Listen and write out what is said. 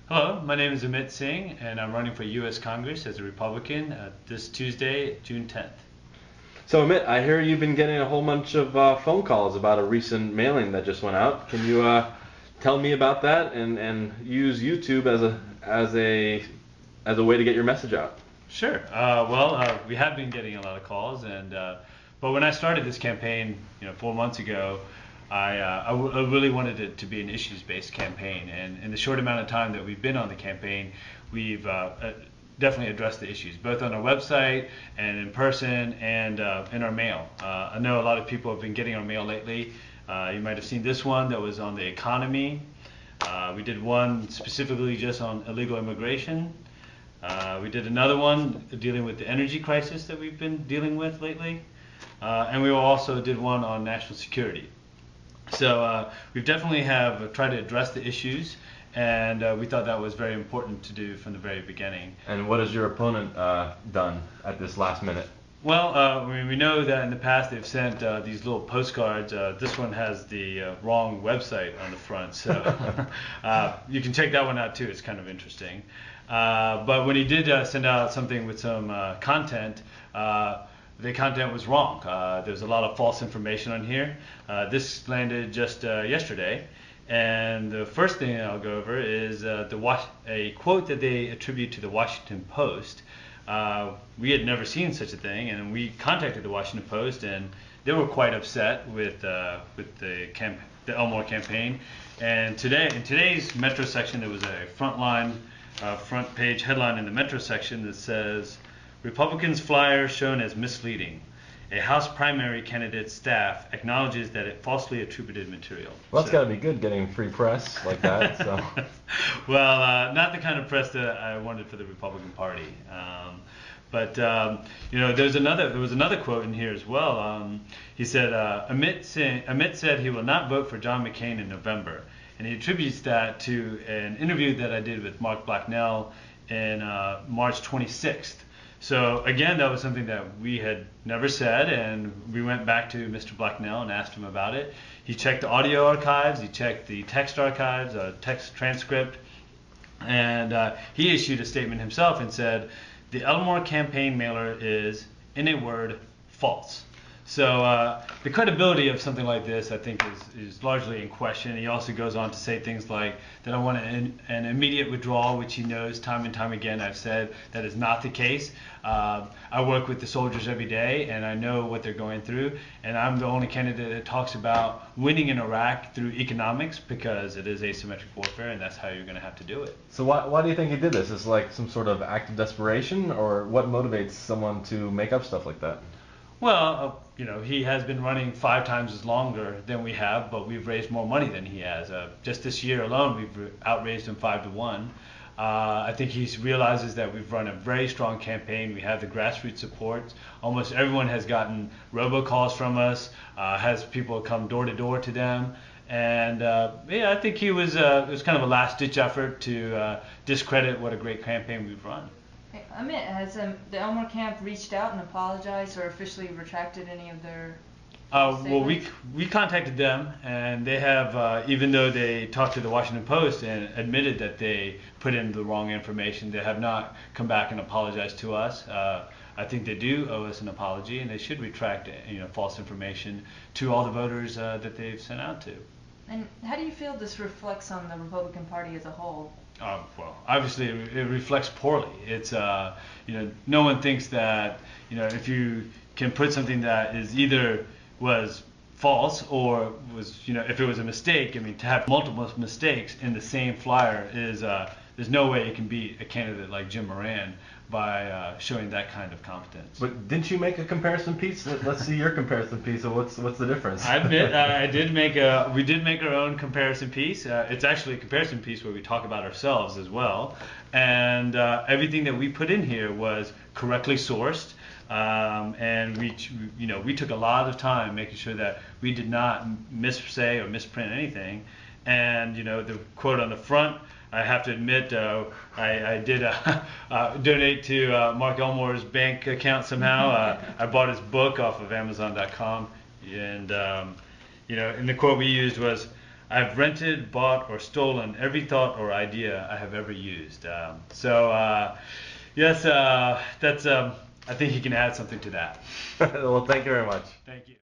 Hello, my name is Amit Singh, and I'm running for U.S. Congress as a Republican this Tuesday, June 10th. So Amit, I hear you've been getting a whole bunch of phone calls about a recent mailing that just went out. Can you tell me about that and use YouTube as a way to get your message out? Sure. We have been getting a lot of calls, but when I started this campaign, 4 months ago, I really wanted it to be an issues-based campaign, and in the short amount of time that we've been on the campaign, we've definitely addressed the issues, both on our website and in person and in our mail. I know a lot of people have been getting our mail lately. You might have seen this one that was on the economy. We did one specifically just on illegal immigration. We did another one dealing with the energy crisis that we've been dealing with lately. And we also did one on national security. So we definitely have tried to address the issues, and we thought that was very important to do from the very beginning. And what has your opponent done at this last minute? Well, we know that in the past they've sent these little postcards. This one has the wrong website on the front, so you can check that one out too. It's kind of interesting. But when he did send out something with some content, the content was wrong. There's a lot of false information on here. This landed just yesterday, and the first thing I'll go over is a quote that they attribute to the Washington Post. We had never seen such a thing, and we contacted the Washington Post, and they were quite upset with the Ellmore campaign. And in today's Metro section, there was a front page headline in the Metro section that says, "Republicans' flyer shown as misleading. A House primary candidate's staff acknowledges that it falsely attributed material." Well, that's got to be good getting free press like that. So. Well, not the kind of press that I wanted for the Republican Party. But there was another quote in here as well. He said, Amit said he will not vote for John McCain in November. And he attributes that to an interview that I did with Mark Blacknell in March 26th. So again, that was something that we had never said, and we went back to Mr. Blacknell and asked him about it. He checked the audio archives, he checked the text archives, text transcript, and he issued a statement himself and said, "The Ellmore campaign mailer is, in a word, false." So the credibility of something like this, I think, is largely in question. He also goes on to say things like that I want an immediate withdrawal, which he knows time and time again I've said that is not the case. I work with the soldiers every day, and I know what they're going through, and I'm the only candidate that talks about winning in Iraq through economics, because it is asymmetric warfare, and that's how you're going to have to do it. So why do you think he did this? Is it like some sort of act of desperation, or what motivates someone to make up stuff like that? Well, he has been running 5 times as longer than we have, but we've raised more money than he has. Just this year alone, we've outraised him 5-1. I think he realizes that we've run a very strong campaign. We have the grassroots support. Almost everyone has gotten robocalls from us, has people come door to door to them. And I think it was kind of a last-ditch effort to discredit what a great campaign we've run. Hey, Amit, has the Ellmore camp reached out and apologized or officially retracted any of their well, we contacted them, and they have, even though they talked to the Washington Post and admitted that they put in the wrong information, they have not come back and apologized to us. I think they do owe us an apology, and they should retract false information to all the voters that they've sent out to. And how do you feel this reflects on the Republican Party as a whole? Well, obviously it reflects poorly. It's no one thinks that if you can put something that is either was false or was if it was a mistake. I mean, to have multiple mistakes in the same flyer is there's no way it can beat a candidate like Jim Moran by showing that kind of competence. But didn't you make a comparison piece? Let's see your comparison piece. So what's the difference? I admit we did make our own comparison piece. It's actually a comparison piece where we talk about ourselves as well, and everything that we put in here was correctly sourced. And we took a lot of time making sure that we did not missay or misprint anything. And the quote on the front, I have to admit, I did donate to Mark Ellmore's bank account somehow. I bought his book off of Amazon.com, and and the quote we used was, I've rented, bought, or stolen every thought or idea I have ever used. Yes, that's. I think he can add something to that. Well, thank you very much. Thank you.